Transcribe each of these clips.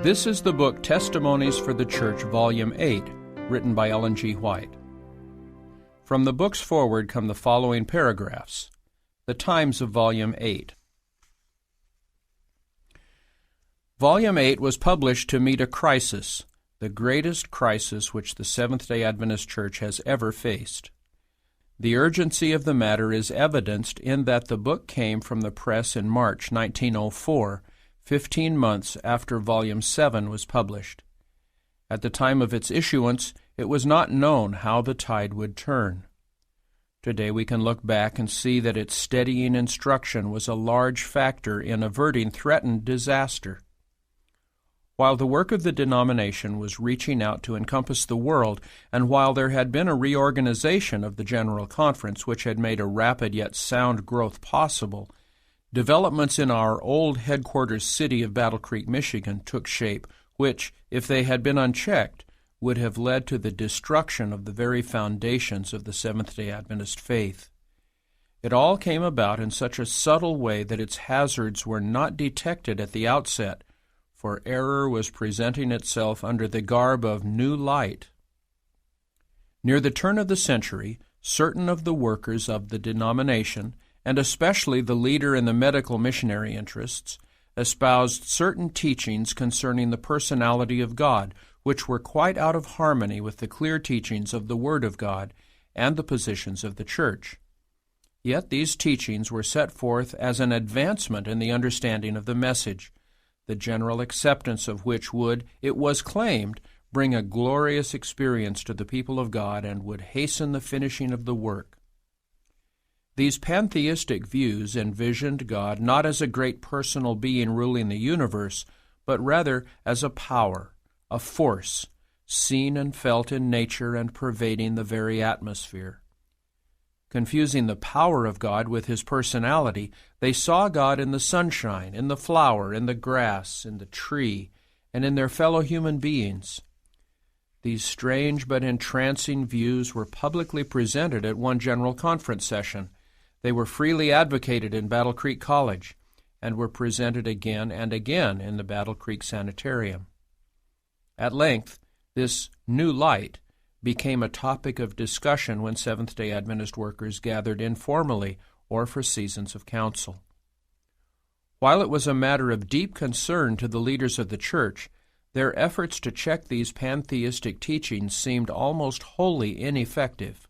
This is the book Testimonies for the Church, Volume 8, written by Ellen G. White. From the book's foreword come the following paragraphs. The times of Volume 8. Volume 8 was published to meet a crisis, the greatest crisis which the Seventh-day Adventist Church has ever faced. The urgency of the matter is evidenced in that the book came from the press in March 1904, 15 months after Volume 7 was published. At the time of its issuance, it was not known how the tide would turn. Today we can look back and see that its steadying instruction was a large factor in averting threatened disaster. While the work of the denomination was reaching out to encompass the world, and while there had been a reorganization of the General Conference which had made a rapid yet sound growth possible, developments in our old headquarters city of Battle Creek, Michigan, took shape, which, if they had been unchecked, would have led to the destruction of the very foundations of the Seventh-day Adventist faith. It all came about in such a subtle way that its hazards were not detected at the outset, for error was presenting itself under the garb of new light. Near the turn of the century, certain of the workers of the denomination, and especially the leader in the medical missionary interests, espoused certain teachings concerning the personality of God, which were quite out of harmony with the clear teachings of the Word of God and the positions of the Church. Yet these teachings were set forth as an advancement in the understanding of the message, the general acceptance of which would, it was claimed, bring a glorious experience to the people of God and would hasten the finishing of the work. These pantheistic views envisioned God not as a great personal being ruling the universe, but rather as a power, a force, seen and felt in nature and pervading the very atmosphere. Confusing the power of God with his personality, they saw God in the sunshine, in the flower, in the grass, in the tree, and in their fellow human beings. These strange but entrancing views were publicly presented at one General Conference session. They were freely advocated in Battle Creek College, and were presented again and again in the Battle Creek Sanitarium. At length, this new light became a topic of discussion when Seventh-day Adventist workers gathered informally or for seasons of council. While it was a matter of deep concern to the leaders of the Church, their efforts to check these pantheistic teachings seemed almost wholly ineffective.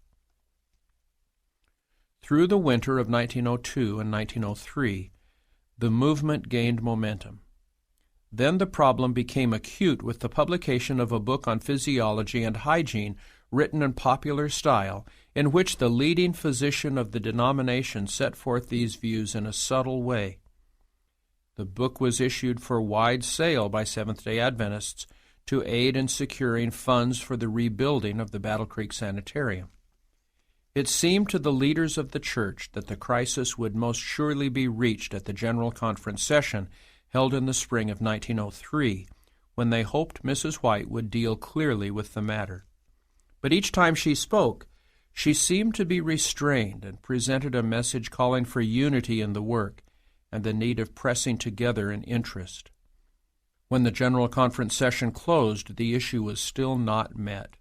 Through the winter of 1902 and 1903, the movement gained momentum. Then the problem became acute with the publication of a book on physiology and hygiene written in popular style, in which the leading physician of the denomination set forth these views in a subtle way. The book was issued for wide sale by Seventh-day Adventists to aid in securing funds for the rebuilding of the Battle Creek Sanitarium. It seemed to the leaders of the Church that the crisis would most surely be reached at the General Conference session held in the spring of 1903, when they hoped Mrs. White would deal clearly with the matter. But each time she spoke, she seemed to be restrained and presented a message calling for unity in the work and the need of pressing together in interest. When the General Conference session closed, the issue was still not met.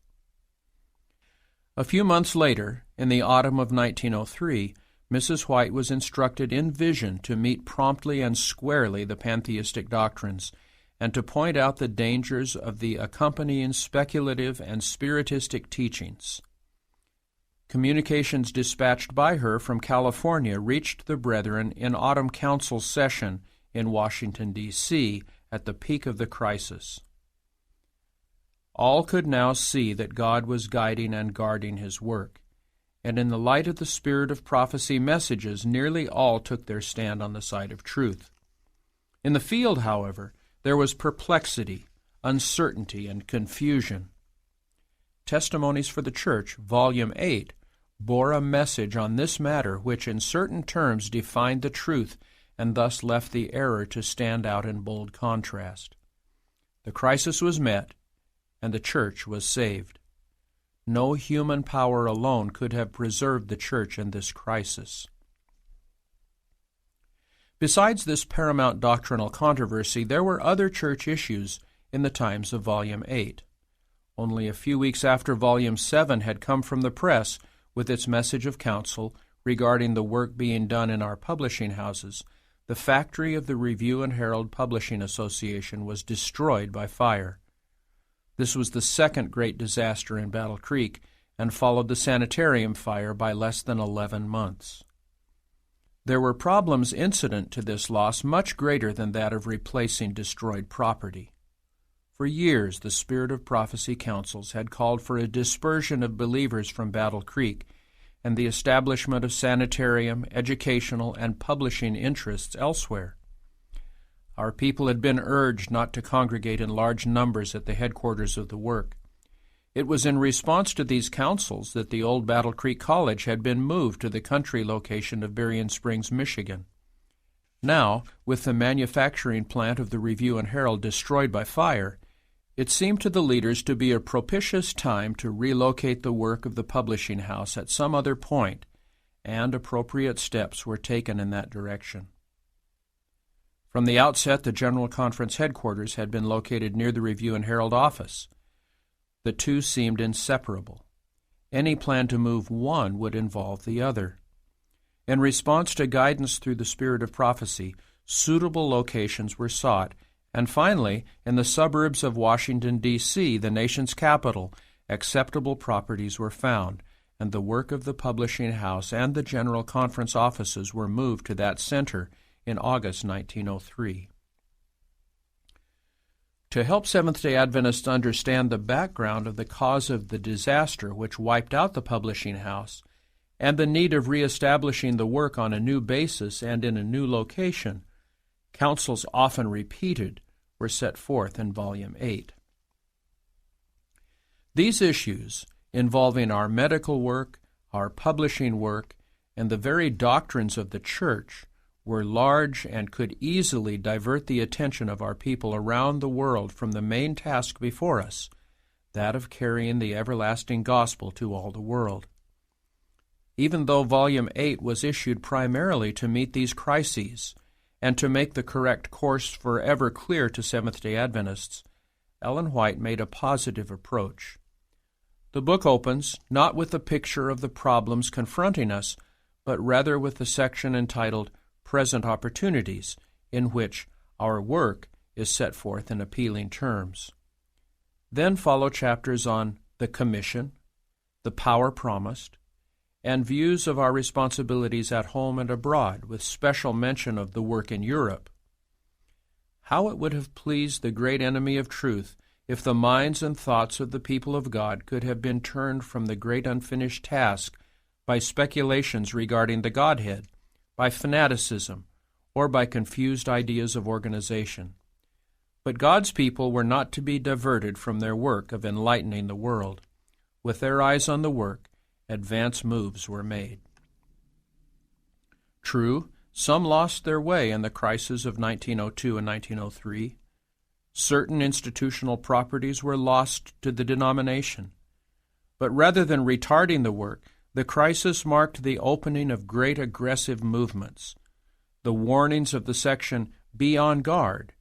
A few months later, in the autumn of 1903, Mrs. White was instructed in vision to meet promptly and squarely the pantheistic doctrines, and to point out the dangers of the accompanying speculative and spiritistic teachings. Communications dispatched by her from California reached the brethren in autumn council session in Washington, D.C., at the peak of the crisis. All could now see that God was guiding and guarding his work, and in the light of the spirit of prophecy messages, nearly all took their stand on the side of truth. In the field, however, there was perplexity, uncertainty, and confusion. Testimonies for the Church, Volume 8, bore a message on this matter which in certain terms defined the truth and thus left the error to stand out in bold contrast. The crisis was met, and the Church was saved. No human power alone could have preserved the Church in this crisis. Besides this paramount doctrinal controversy, there were other church issues in the times of Volume 8. Only a few weeks after Volume 7 had come from the press with its message of counsel regarding the work being done in our publishing houses, the factory of the Review and Herald Publishing Association was destroyed by fire. This was the second great disaster in Battle Creek and followed the sanitarium fire by less than 11 months. There were problems incident to this loss much greater than that of replacing destroyed property. For years, the Spirit of Prophecy councils had called for a dispersion of believers from Battle Creek and the establishment of sanitarium, educational, and publishing interests elsewhere. Our people had been urged not to congregate in large numbers at the headquarters of the work. It was in response to these counsels that the old Battle Creek College had been moved to the country location of Berrien Springs, Michigan. Now, with the manufacturing plant of the Review and Herald destroyed by fire, it seemed to the leaders to be a propitious time to relocate the work of the publishing house at some other point, and appropriate steps were taken in that direction. From the outset, the General Conference headquarters had been located near the Review and Herald office. The two seemed inseparable. Any plan to move one would involve the other. In response to guidance through the Spirit of Prophecy, suitable locations were sought, and finally, in the suburbs of Washington, D.C., the nation's capital, acceptable properties were found, and the work of the publishing house and the General Conference offices were moved to that center in August 1903. To help Seventh-day Adventists understand the background of the cause of the disaster which wiped out the publishing house, and the need of reestablishing the work on a new basis and in a new location, counsels often repeated were set forth in Volume 8. These issues, involving our medical work, our publishing work, and the very doctrines of the Church, were large and could easily divert the attention of our people around the world from the main task before us, that of carrying the everlasting gospel to all the world. Even though Volume 8 was issued primarily to meet these crises and to make the correct course forever clear to Seventh-day Adventists, Ellen White made a positive approach. The book opens not with a picture of the problems confronting us, but rather with the section entitled Present Opportunities, in which our work is set forth in appealing terms. Then follow chapters on the commission, the power promised, and views of our responsibilities at home and abroad, with special mention of the work in Europe. How it would have pleased the great enemy of truth if the minds and thoughts of the people of God could have been turned from the great unfinished task by speculations regarding the Godhead, by fanaticism, or by confused ideas of organization. But God's people were not to be diverted from their work of enlightening the world. With their eyes on the work, advance moves were made. True, some lost their way in the crisis of 1902 and 1903. Certain institutional properties were lost to the denomination. But rather than retarding the work, the crisis marked the opening of great aggressive movements. The warnings of the section Be on Guard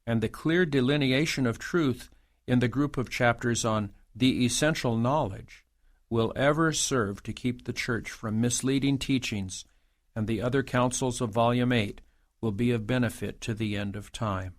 and the clear delineation of truth in the group of chapters on the essential knowledge will ever serve to keep the Church from misleading teachings, and the other counsels of Volume 8 will be of benefit to the end of time.